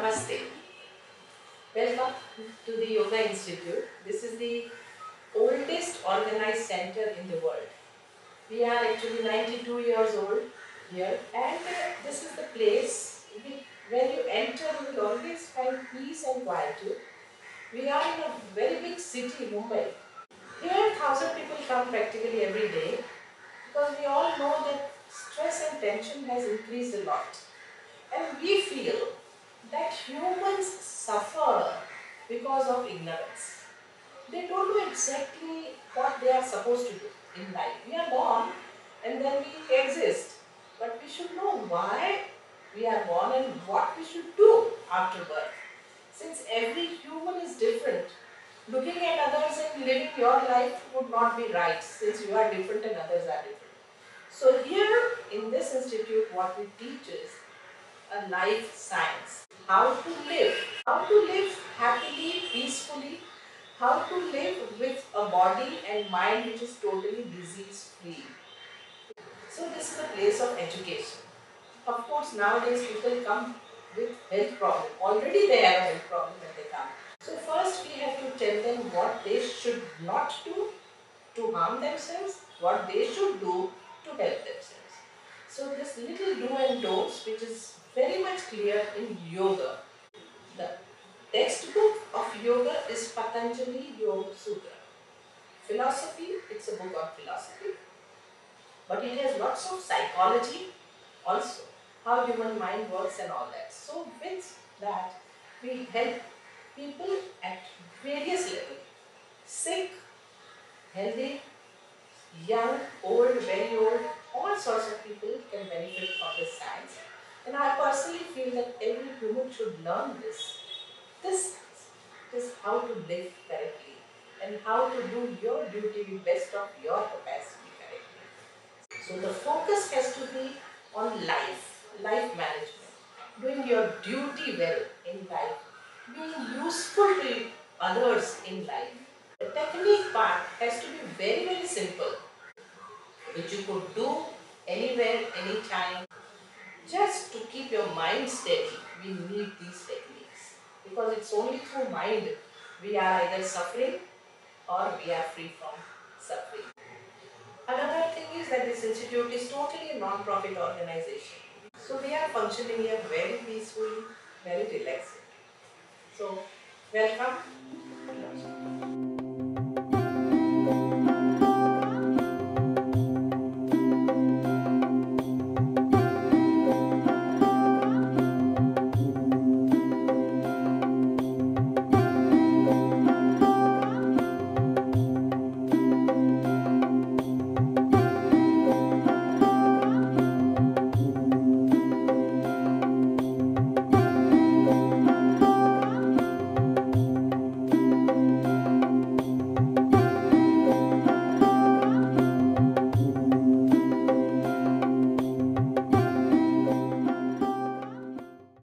Namaste. Welcome to the Yoga Institute. This is the oldest organized center in the world. We are actually 92 years old here, and this is the place when you enter you will always find peace and quietude. We are in a very big city, Mumbai. Here 1,000 people come practically every day because we all know that stress and tension has increased a lot. And we feel that humans suffer because of ignorance. They don't know exactly what they are supposed to do in life. We are born and then we exist. But we should know why we are born and what we should do after birth. Since every human is different, looking at others and living your life would not be right since you are different and others are different. So here in this institute what we teach is a life science. How to live happily, peacefully, how to live with a body and mind which is totally disease free. So this is a place of education. Of course, nowadays people come with health problem. Already they have a health problem when they come. So first we have to tell them what they should not do to harm themselves, what they should do to help themselves. So this little do and don'ts which is very much clear in yoga. The textbook of yoga is Patanjali Yoga Sutra. Philosophy, it's a book on philosophy, but it has lots of psychology also, how human mind works and all that. So with that, we help people at various levels, sick, healthy, young, old, very old, all sorts of people can benefit from this science. And I personally feel that every human should learn this. This is how to live correctly and how to do your duty with best of your capacity correctly. So the focus has to be on life management, doing your duty well in life, being useful to others in life. The technique part has to be very, very simple, which you could do anywhere, anytime. Just to keep your mind steady, we need these techniques. Because it's only through mind we are either suffering or we are free from suffering. Another thing is that this institute is totally a non-profit organization. So we are functioning here very peacefully, very relaxed. So welcome.